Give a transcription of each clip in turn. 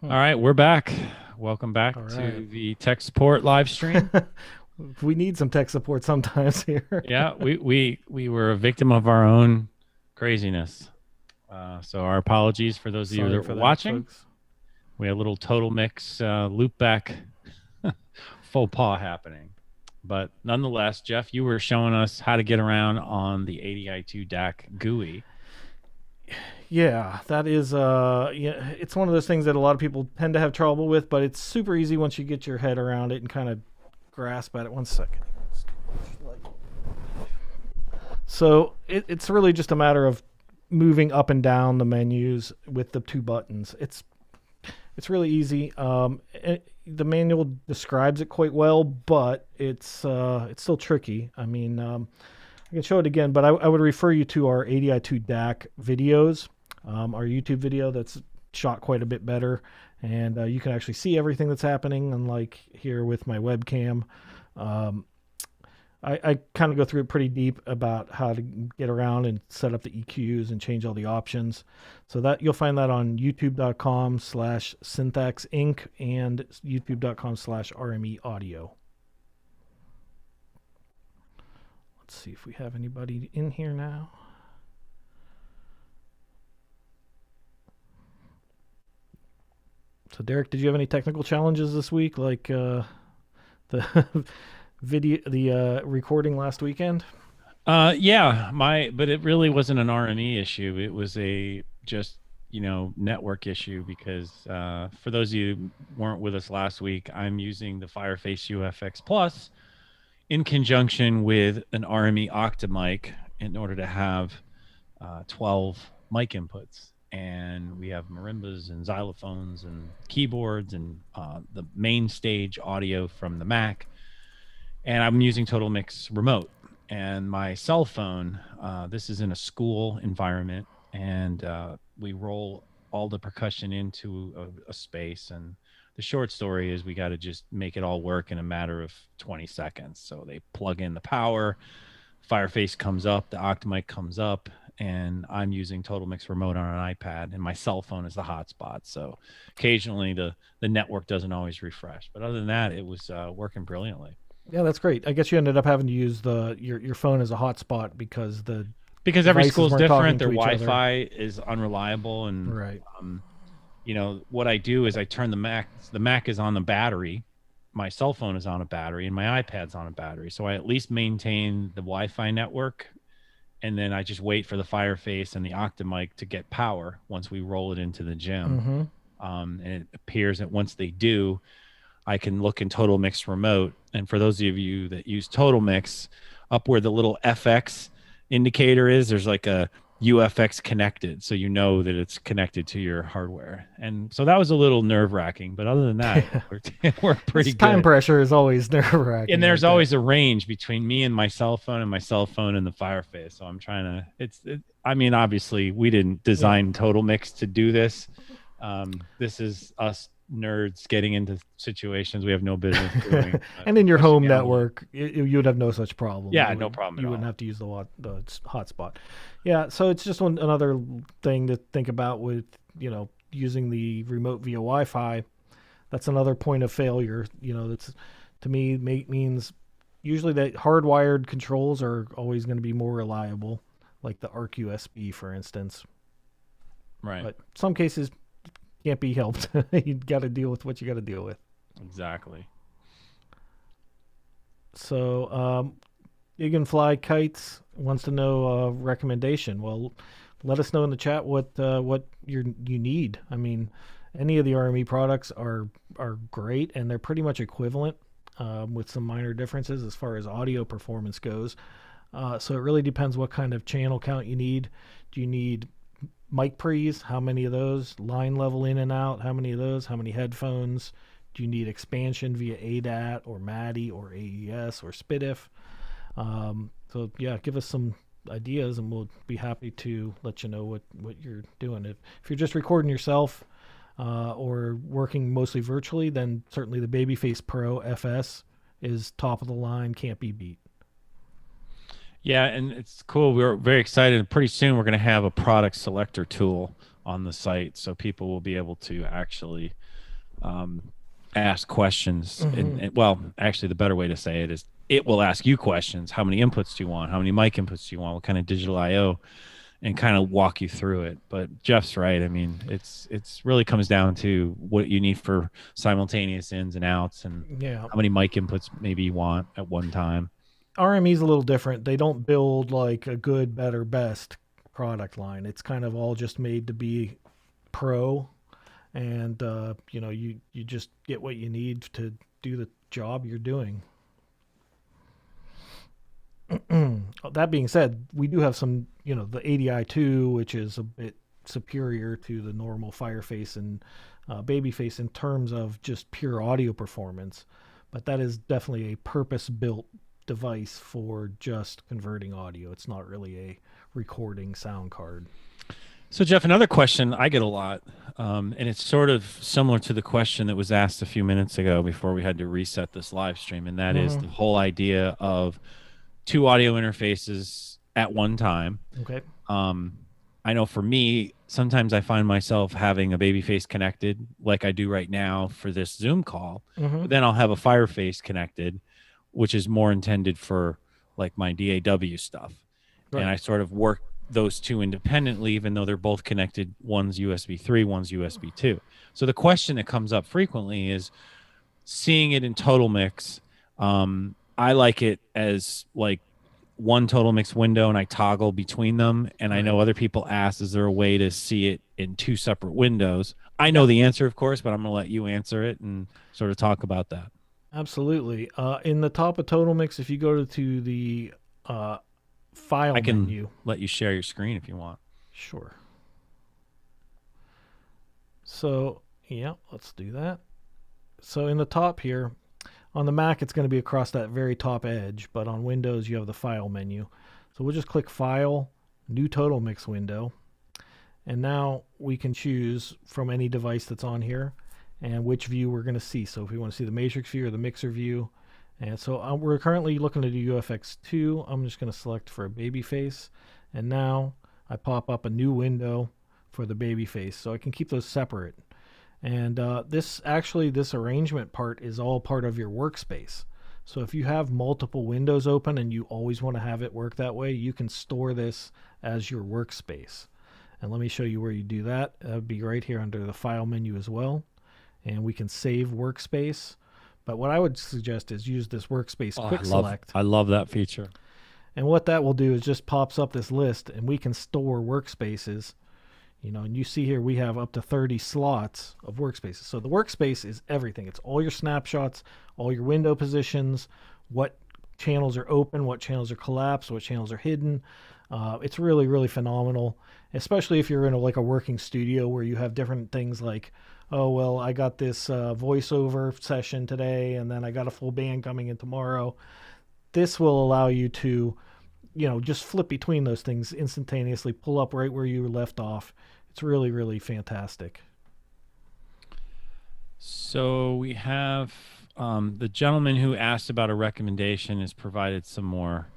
All right, we're back. Welcome All back right. to the tech support live stream. We need some tech support sometimes here. Yeah, we were a victim of our own craziness. So our apologies for those of you Sorry that were for that, watching. folks. We had a little total mix loop back faux pas happening. But nonetheless, Jeff, you were showing us how to get around on the ADI2 DAC GUI. Yeah, that is yeah, it's one of those things that a lot of people tend to have trouble with, but it's super easy once you get your head around it and kind of grasp at it. One second. So it's really just a matter of moving up and down the menus with the two buttons. It's really easy. The manual describes it quite well, but it's still tricky. I mean, I can show it again, but I would refer you to our ADI2 DAC videos, our YouTube video that's shot quite a bit better, and you can actually see everything that's happening. Unlike here with my webcam, um, I kind of go through it pretty deep about how to get around and set up the EQs and change all the options. So that you'll find that on youtube.com/syntaxinc and youtube.com/RME audio. Let's see if we have anybody in here now. So Derek, did you have any technical challenges this week, like the video, the recording last weekend? Yeah, but it really wasn't an RME issue. It was a just network issue because for those of you who weren't with us last week, I'm using the Fireface UFX Plus in conjunction with an RME Octamic in order to have 12 mic inputs. And we have marimbas and xylophones and keyboards and the main stage audio from the Mac. And I'm using Total Mix Remote. And my cell phone, this is in a school environment, and we roll all the percussion into a space. And the short story is we got to just make it all work in a matter of 20 seconds. So they plug in the power, Fireface comes up, the Octamic comes up, and I'm using Total Mix Remote on an iPad, and my cell phone is the hotspot. So occasionally the network doesn't always refresh, but other than that, it was working brilliantly. Yeah, that's great. I guess you ended up having to use your phone as a hotspot because the Because every school devices is weren't different. talking Their to each other. Wi-Fi is unreliable, and Right. um, what I do is I turn the Mac. The Mac is on the battery, my cell phone is on a battery, and my iPad's on a battery. So I at least maintain the Wi-Fi network, and then I just wait for the Fireface and the Octamic to get power once we roll it into the gym. Mm-hmm. And it appears that once they do, I can look in Total Mix Remote. And for those of you that use Total Mix, up where the little FX indicator is, there's like a UFX connected. So you know that it's connected to your hardware. And so that was a little nerve wracking. But other than that, it worked pretty It's time good. pressure is always nerve And wracking there's like that. always a range between me and my cell phone and my cell phone and the Fireface. So I'm trying to, I mean, obviously, we didn't Yeah. design Total Mix to do this. This is us nerds getting into situations we have no business doing. And We're in your pushing home it a little. You would have no such problem. Yeah, no problem at You wouldn't all. have to use the hotspot. Yeah, so it's just another thing to think about with using the remote via Wi-Fi. That's another point of failure. That's to me means usually that hardwired controls are always going to be more reliable, like the ARC USB, for instance. Right. But some cases can't be helped. You got to deal with what you got to deal with. Exactly. So, you can fly kites wants to know a recommendation. Well, let us know in the chat what you need. I mean, any of the RME products are great, and they're pretty much equivalent, with some minor differences as far as audio performance goes. So it really depends what kind of channel count you need. Do you need mic pre's? How many of those? Line level in and out? How many of those? How many headphones? Do you need expansion via ADAT or MADI or AES or SPDIF? So yeah, give us some ideas, and we'll be happy to let you know what you're doing. If you're just recording yourself, or working mostly virtually, then certainly the Babyface Pro FS is top of the line, can't be beat. Yeah, and it's cool. We're very excited. Pretty soon, we're going to have a product selector tool on the site, so people will be able to actually um, ask questions. Hmm. And well, actually, the better way to say it is, it will ask you questions. How many inputs do you want? How many mic inputs do you want? What kind of digital I/O? And kind of walk you through it. But Jeff's right. I mean, it's really comes down to what you need for simultaneous ins and outs, and Yeah. how many mic inputs maybe you want at one time. RME is a little different. They don't build like a good, better, best product line. It's kind of all just made to be pro, and you just get what you need to do the job you're doing. That being said, we do have some, the ADI2, which is a bit superior to the normal Fireface and Babyface in terms of just pure audio performance. But that is definitely a purpose built device for just converting audio. It's not really a recording sound card. So, Jeff, another question I get a lot, and it's sort of similar to the question that was asked a few minutes ago before we had to reset this live stream, and that is Mm-hmm. the whole idea of two audio interfaces at one time. Okay. Um, I know for me, sometimes I find myself having a baby face connected, like I do right now for this Zoom call, Mm-hmm. but then I'll have a fire face connected, which is more intended for like my DAW stuff. And Right. I sort of work those two independently, even though they're both connected. One's USB 3, one's USB 2. So the question that comes up frequently is seeing it in total mix. I like it as like one total mix window and I toggle between them. And I Right. know other people ask, is there a way to see it in two separate windows? I Yeah. know the answer, of course, but I'm going to let you answer it and sort of talk about that. Absolutely. In the top of Total Mix, if you go to the I file can menu, let you share your screen if you want. sure. So, yeah, let's do that. So, in the top here, on the Mac, it's going to be across that very top edge, but on Windows, you have the file menu. So, we'll just click File, New Total Mix window, and now we can choose from any device that's on here and which view we're going to see. So, if we want to see the matrix view or the mixer view, and so we're currently looking to do UFX2. I'm just going to select for a baby face, and now I pop up a new window for the baby face, so I can keep those separate. And this arrangement part is all part of your workspace. So if you have multiple windows open and you always want to have it work that way, you can store this as your workspace. And let me show you where you do that. That would be right here under the file menu as well. And we can save workspace. But what I would suggest is use this workspace Oh, quick select. I love that feature. And what that will do is just pops up this list and we can store workspaces. And you see here we have up to 30 slots of workspaces. So the workspace is everything. It's all your snapshots, all your window positions, what channels are open, what channels are collapsed, what channels are hidden. It's really, really phenomenal, especially if you're in like a working studio where you have different things like, oh, well, I got this voiceover session today, and then I got a full band coming in tomorrow. This will allow you to just flip between those things instantaneously, pull up right where you were left off. It's really, really fantastic. So we have the gentleman who asked about a recommendation has provided some more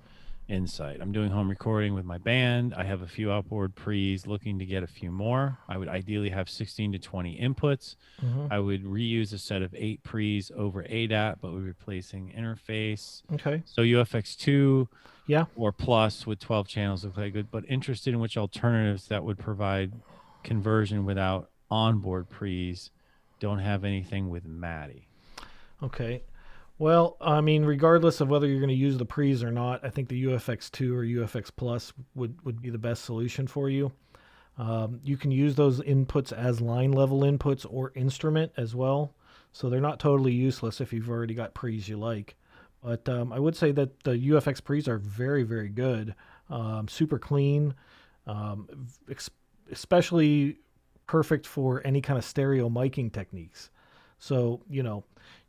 insight. I'm doing home recording with my band. I have a few outboard pre's, looking to get a few more. I would ideally have 16 to 20 inputs. Mm-hmm. I would reuse a set of 8 pre's over ADAT, but we're replacing interface. Okay. So UFX2 Yeah. or plus with 12 channels look like good, but interested in which alternatives that would provide conversion without onboard pre's. Don't have anything with Maddie. Okay. Well, I mean, regardless of whether you're going to use the pre's or not, I think the UFX2 or UFX Plus would be the best solution for you. You can use those inputs as line level inputs or instrument as well. So they're not totally useless if you've already got pre's you like. But I would say that the UFX pre's are very, very good, super clean, um, especially perfect for any kind of stereo miking techniques. So,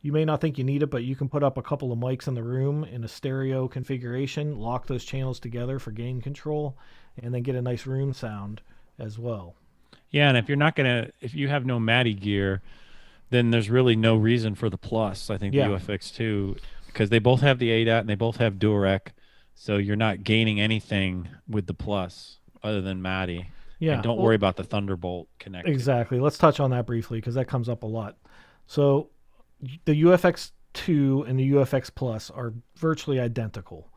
you may not think you need it, but you can put up a couple of mics in the room in a stereo configuration, lock those channels together for gain control, and then get a nice room sound as well. Yeah, and if you have no Maddie gear, then there's really no reason for the plus. I think the Yeah. UFX2, because they both have the ADAT and they both have Durec. So you're not gaining anything with the Plus other than MADI. And Yeah, don't worry well, about the Thunderbolt connected. exactly. Let's touch on that briefly because that comes up a lot. So the UFX2 and the UFX Plus are virtually identical.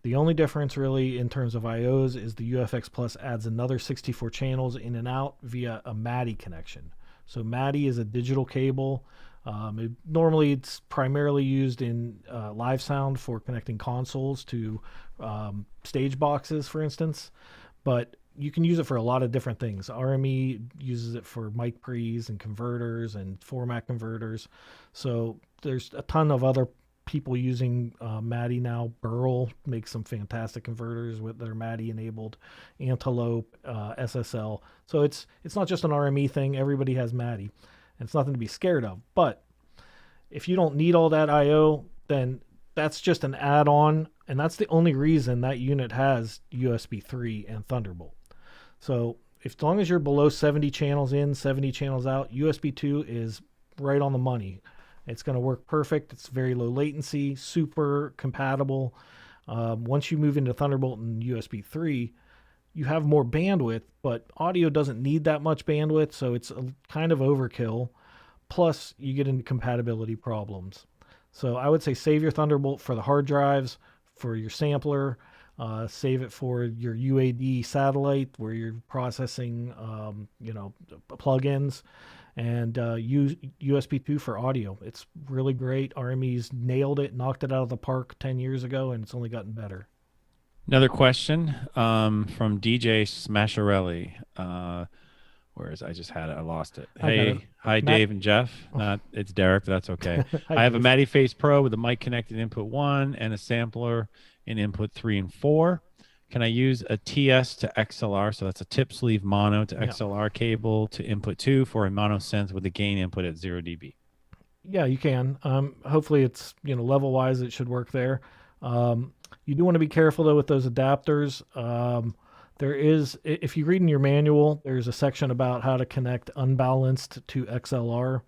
The only difference, really, in terms of IOs is the UFX Plus adds another 64 channels in and out via a MADI connection. So MADI is a digital cable. Normally, it's primarily used in live sound for connecting consoles to stage boxes, for instance. But you can use it for a lot of different things. RME uses it for mic pre's and converters and format converters. So there's a ton of other people using MADI now. Burl makes some fantastic converters with their MADI enabled. Antelope, SSL. So it's not just an RME thing. Everybody has MADI. And it's nothing to be scared of. But if you don't need all that I/O, then that's just an add-on, and that's the only reason that unit has USB 3 and Thunderbolt. So as long as you're below 70 channels in, 70 channels out, USB 2 is right on the money. It's going to work perfect. It's very low latency, super compatible. Once you move into Thunderbolt and USB 3, you have more bandwidth, but audio doesn't need that much bandwidth, so it's a kind of overkill. Plus, you get into compatibility problems. So I would say save your Thunderbolt for the hard drives, for your sampler, save it for your UAD satellite where you're processing, plugins, and use USB 2 for audio. It's really great. RME's nailed it, knocked it out of the park 10 years ago, and it's only gotten better. Another question from DJ Smasharelli. Where is I just had it. I lost it. I got it. Hey, hi Matt, Dave and Jeff. Not it's Derek, but that's okay. hi, I have a Dave. MADI Face Pro with a mic connected input 1 and a sampler in input 3 and 4. Can I use a TS to XLR? So that's a tip sleeve mono to Yeah. XLR cable to input 2 for a mono sense with a gain input at 0 dB. Yeah, you can. Hopefully, it's level wise. It should work there. You do want to be careful though with those adapters. There is, if you read in your manual, there's a section about how to connect unbalanced to XLR,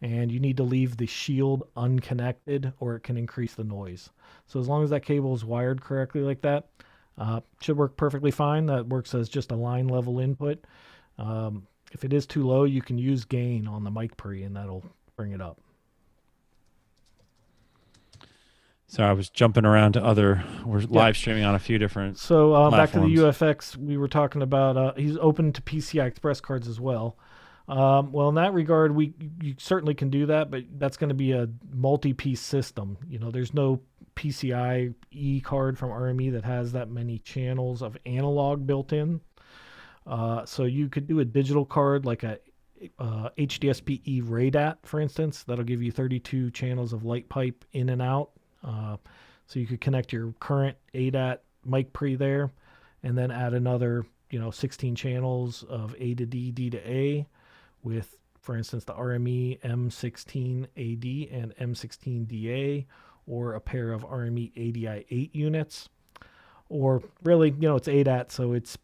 and you need to leave the shield unconnected or it can increase the noise. So as long as that cable is wired correctly like that, should work perfectly fine. That works as just a line level input. If it is too low, you can use gain on the mic pre, and that'll bring it up. So I was jumping around to other. We're Yeah. live streaming on a few different. So back to the platforms. UFX, we were talking about. He's open to PCI Express cards as well. Well, in that regard, you certainly can do that, but that's going to be a multi-piece system. There's no PCI E card from RME that has that many channels of analog built in. So you could do a digital card like a HDSP-E RADAT, for instance. That'll give you 32 channels of light pipe in and out. So you could connect your current ADAT mic pre there, and then add another 16 channels of A to D, D to A, with, for instance, the RME M16AD and M16DA, or a pair of RME ADI8 units. Or really, it's ADAT, so it's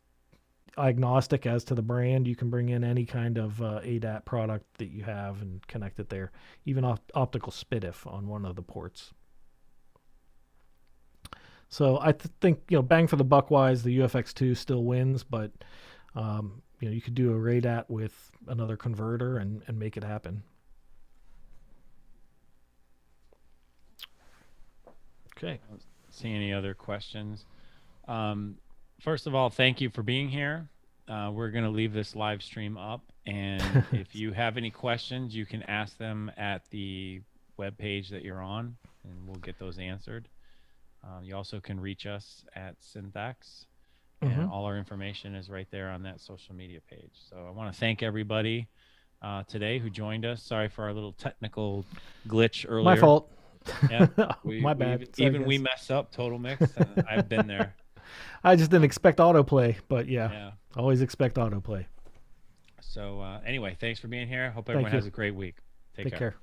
agnostic as to the brand. You can bring in any kind of ADAT product that you have and connect it there, even optical SPDIF on one of the ports. So I think, bang for the buck wise, the UFX2 still wins, but you could do a RADAT with another converter and make it happen. Okay. See any other questions? First of all, thank you for being here. We're going to leave this live stream up, and if you have any questions, you can ask them at the web page that you're on, and we'll get those answered. You also can reach us at Syntax, and all our information is right there on that social media page. So I want to thank everybody today who joined us. Sorry for our little technical glitch earlier. My fault. Yeah, my bad. We mess up Total Mix. I've been there. I just didn't expect autoplay, but yeah. Always expect autoplay. So anyway, thanks for being here. Hope everyone has a great week. Take care.